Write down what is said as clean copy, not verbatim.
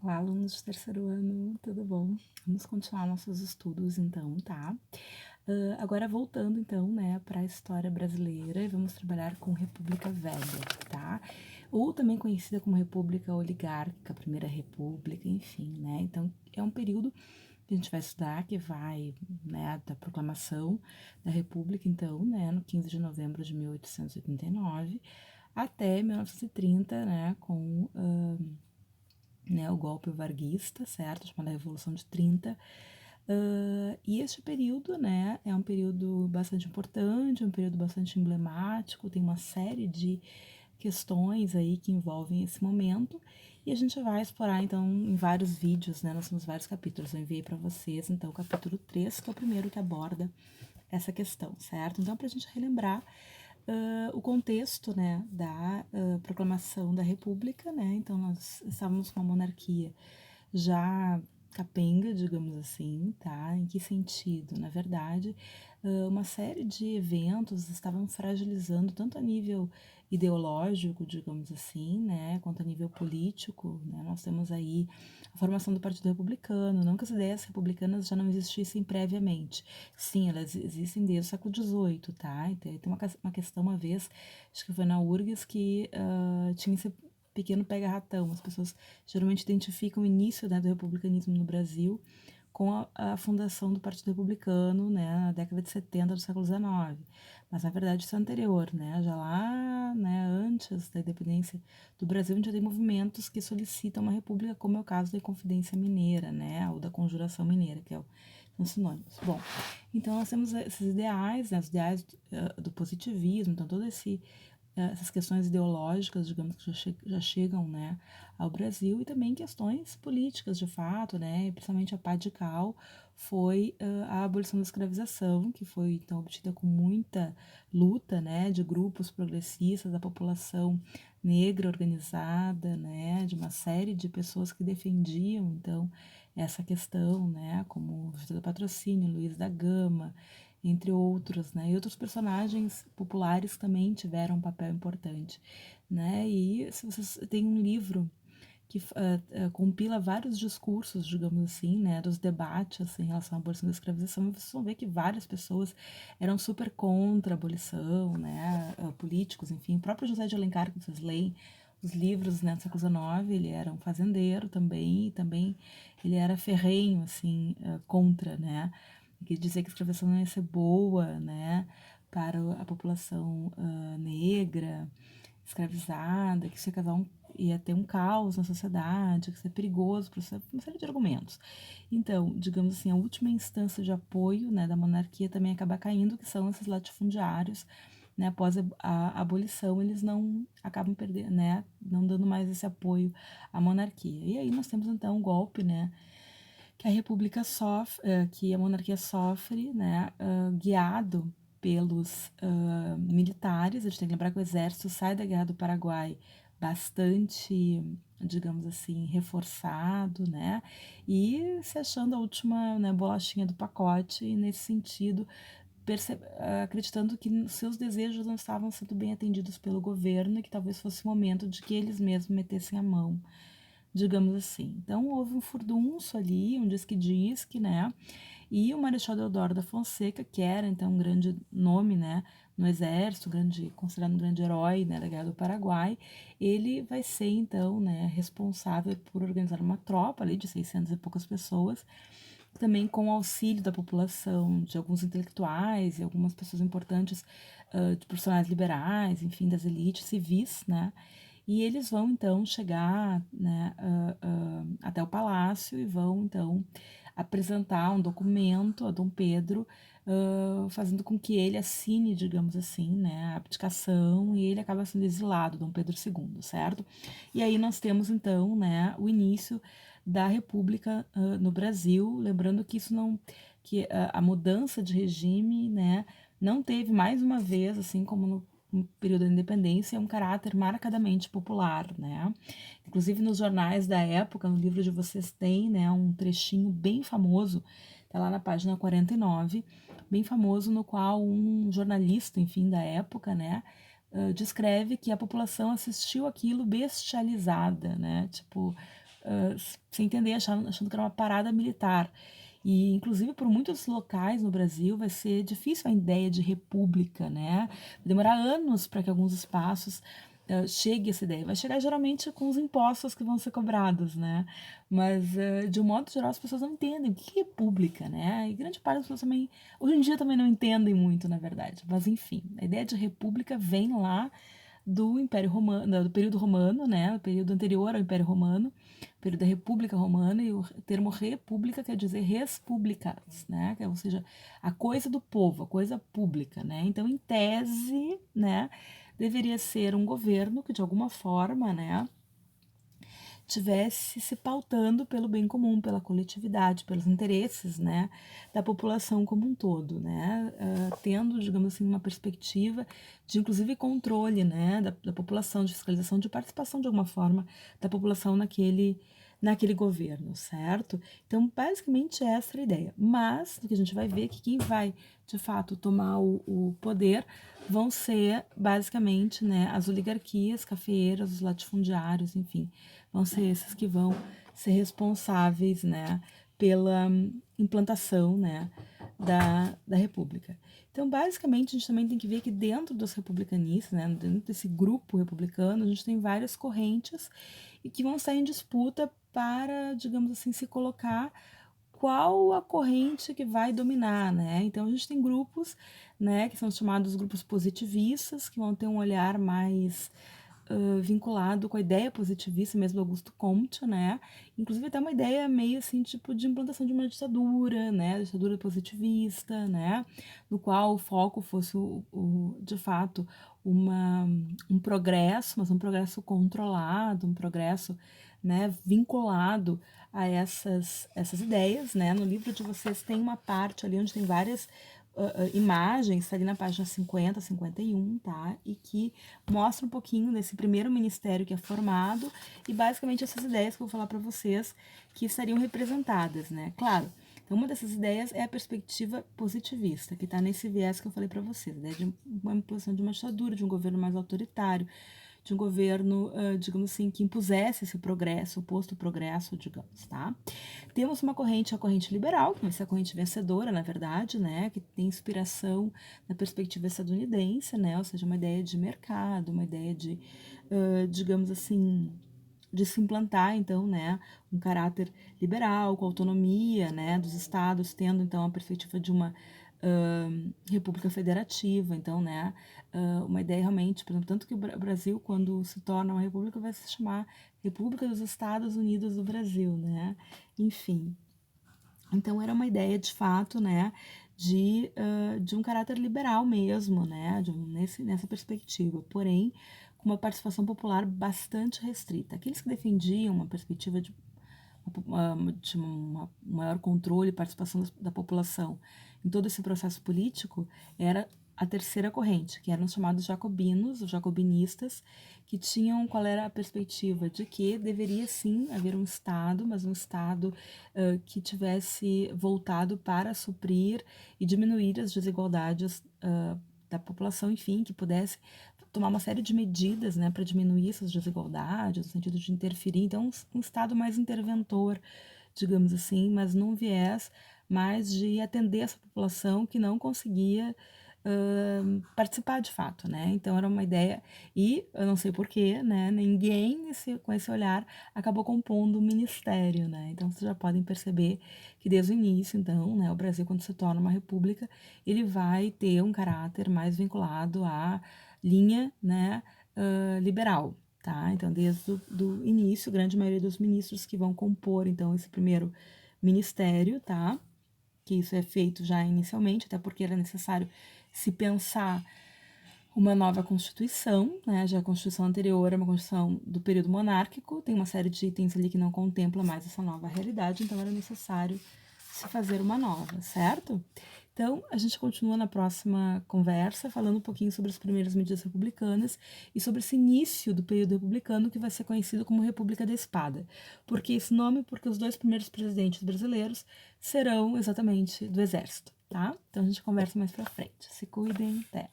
Olá, alunos de terceiro ano, tudo bom? Vamos continuar nossos estudos, então, tá? Agora voltando, então, né, para a história brasileira, e vamos trabalhar com República Velha, tá? Ou também conhecida como República Oligárquica, Primeira República, enfim, né? Então, é um período que a gente vai estudar, que vai, né, da proclamação da República, então, né, no 15 de novembro de 1889, até 1930, né, com né, o golpe varguista, certo? Chamada Revolução de 30. E este período, né, é um período bastante importante, um período bastante emblemático, tem uma série de questões aí que envolvem esse momento, e a gente vai explorar, então, em vários vídeos, né, nós temos vários capítulos, eu enviei para vocês, então, o capítulo 3, que é o primeiro que aborda essa questão, certo? Então, para a gente relembrar o contexto, né, da proclamação da República, né, então nós estávamos com uma monarquia já capenga, digamos assim, tá? Em que sentido? Na verdade, uma série de eventos estavam fragilizando tanto a nível ideológico, digamos assim, né, quanto a nível político, né? Nós temos aí a formação do Partido Republicano, não que as ideias republicanas já não existissem previamente. Sim, elas existem desde o século XVIII, tá? Então, tem uma questão uma vez, acho que foi na URGS, que tinha esse pequeno pega-ratão. As pessoas geralmente identificam o início, né, do republicanismo no Brasil com a fundação do Partido Republicano, né, na década de 70 do século XIX. Mas, na verdade, isso é anterior, né, já lá, né, antes da independência do Brasil, a gente já tem movimentos que solicitam uma república, como é o caso da Inconfidência Mineira, né, ou da Conjuração Mineira, que são sinônimos. Bom, então nós temos esses ideais, né, os ideais do positivismo, então todo essas questões ideológicas, digamos, que já chegam, né, ao Brasil, e também questões políticas, de fato, né, principalmente a pá de cal foi a abolição da escravização, que foi, então, obtida com muita luta, né, de grupos progressistas, da população negra organizada, né, de uma série de pessoas que defendiam, então, essa questão, né, como José do Patrocínio, Luiz da Gama, entre outros, né? E outros personagens populares também tiveram um papel importante, né? E se vocês têm um livro que compila vários discursos, digamos assim, né, dos debates em relação à abolição da escravização, vocês vão ver que várias pessoas eram super contra a abolição, né, políticos, enfim, o próprio José de Alencar, que vocês leem os livros, né, do século XIX, ele era um fazendeiro também, e também ele era ferrenho, assim, contra, né, que dizia que a escravização não ia ser boa, né, para a população negra, escravizada, que isso ia ter um caos na sociedade, que isso é perigoso, uma série de argumentos. Então, digamos assim, a última instância de apoio, né, da monarquia também acaba caindo, que são esses latifundiários, né, após a abolição, eles não acabam perdendo, né, não dando mais esse apoio à monarquia. E aí nós temos então um golpe, né, que a república sofre, que a monarquia sofre, né, guiado pelos militares. A gente tem que lembrar que o exército sai da Guerra do Paraguai bastante, digamos assim, reforçado, né, e se achando a última, né, bolachinha do pacote, e nesse sentido, acreditando que seus desejos não estavam sendo bem atendidos pelo governo e que talvez fosse o momento de que eles mesmos metessem a mão, digamos assim. Então houve um furdunço ali, um diz-que, né? E o Marechal Deodoro da Fonseca, que era então um grande nome, né, no exército, considerado um grande herói, né, da Guerra do Paraguai, ele vai ser então, né, responsável por organizar uma tropa ali de 600 e poucas pessoas, também com o auxílio da população, de alguns intelectuais e algumas pessoas importantes, de profissionais liberais, enfim, das elites civis, né? E eles vão então chegar, né, até o palácio e vão então apresentar um documento a Dom Pedro, fazendo com que ele assine, digamos assim, né, a abdicação, e ele acaba sendo exilado, Dom Pedro II, certo? E aí nós temos então, né, o início da República no Brasil, lembrando que isso não, que a mudança de regime, né, não teve mais uma vez, assim como no período da independência, um caráter marcadamente popular, né? Inclusive nos jornais da época, no livro de vocês tem, né, um trechinho bem famoso, tá lá na página 49, bem famoso, no qual um jornalista, enfim, da época, né, descreve que a população assistiu aquilo bestializada, né, tipo, sem entender, achando que era uma parada militar. E, inclusive, por muitos locais no Brasil vai ser difícil a ideia de república, né? Vai demorar anos para que alguns espaços chegue essa ideia. Vai chegar geralmente com os impostos que vão ser cobrados, né? Mas, de um modo geral, as pessoas não entendem o que é república, né? E grande parte das pessoas também, hoje em dia, também não entendem muito, na verdade. Mas, enfim, a ideia de república vem lá do Império Romano, do período romano, né? O período anterior ao Império Romano, período da República Romana, e o termo república quer dizer res publicas, né? Ou seja, a coisa do povo, a coisa pública, né? Então, em tese, né, deveria ser um governo que, de alguma forma, né, tivesse se pautando pelo bem comum, pela coletividade, pelos interesses, né, da população como um todo, né, tendo, digamos assim, uma perspectiva de, inclusive, controle, né, da população, de fiscalização, de participação, de alguma forma, da população naquele governo, certo? Então, basicamente, essa é a ideia. Mas, o que a gente vai ver é que quem vai, de fato, tomar o poder vão ser, basicamente, né, as oligarquias, cafeeiras, os latifundiários, enfim, vão ser esses que vão ser responsáveis, né, pela implantação, né, da República. Então, basicamente, a gente também tem que ver que dentro dos republicanistas, né, dentro desse grupo republicano, a gente tem várias correntes e que vão estar em disputa para, digamos assim, se colocar qual a corrente que vai dominar, né? Então a gente tem grupos, né, que são chamados grupos positivistas, que vão ter um olhar mais vinculado com a ideia positivista mesmo do Augusto Comte, né? Inclusive até uma ideia meio assim, tipo de implantação de uma ditadura, né? Ditadura positivista, né? No qual o foco fosse de fato um progresso, mas um progresso controlado, um progresso, né, vinculado a essas ideias, né? No livro de vocês tem uma parte ali onde tem várias imagens, tá ali na página 50, 51, tá? E que mostra um pouquinho desse primeiro ministério que é formado e basicamente essas ideias que eu vou falar para vocês que estariam representadas, né? Claro, então uma dessas ideias é a perspectiva positivista, que está nesse viés que eu falei para vocês, né? De uma imposição de uma ditadura, de um governo mais autoritário, de um governo, digamos assim, que impusesse esse progresso, oposto ao progresso, digamos, tá? Temos uma corrente, a corrente liberal, que vai ser a corrente vencedora, na verdade, né? Que tem inspiração na perspectiva estadunidense, né? Ou seja, uma ideia de mercado, uma ideia de, digamos assim, de se implantar, então, né, um caráter liberal, com autonomia, né, dos estados, tendo, então, a perspectiva de uma república federativa, então, né, uma ideia realmente, por exemplo, tanto que o Brasil, quando se torna uma república, vai se chamar República dos Estados Unidos do Brasil, né, enfim. Então, era uma ideia, de fato, né, de um caráter liberal mesmo, né, nessa perspectiva, porém, com uma participação popular bastante restrita. Aqueles que defendiam uma perspectiva de um maior controle e participação da população em todo esse processo político era a terceira corrente, que eram os chamados jacobinos, os jacobinistas, que tinham qual era a perspectiva de que deveria sim haver um Estado, mas um Estado que tivesse voltado para suprir e diminuir as desigualdades da população, enfim, que pudesse tomar uma série de medidas, né, para diminuir essas desigualdades, no sentido de interferir. Então, um Estado mais interventor, digamos assim, mas num viés mais de atender essa população que não conseguia participar de fato, né? Então era uma ideia, e eu não sei porquê, né? Ninguém com esse olhar acabou compondo o ministério, né? Então vocês já podem perceber que desde o início, então, né, o Brasil, quando se torna uma república, ele vai ter um caráter mais vinculado à linha, né, liberal, tá? Então, desde do início, a grande maioria dos ministros que vão compor, então, esse primeiro ministério, tá? Que isso é feito já inicialmente, até porque era necessário se pensar uma nova Constituição, né? Já a Constituição anterior é uma Constituição do período monárquico, tem uma série de itens ali que não contempla mais essa nova realidade, então era necessário se fazer uma nova, certo? Então, a gente continua na próxima conversa, falando um pouquinho sobre as primeiras medidas republicanas e sobre esse início do período republicano que vai ser conhecido como República da Espada. Por que esse nome? Porque os dois primeiros presidentes brasileiros serão exatamente do Exército, tá? Então, a gente conversa mais pra frente. Se cuidem, até!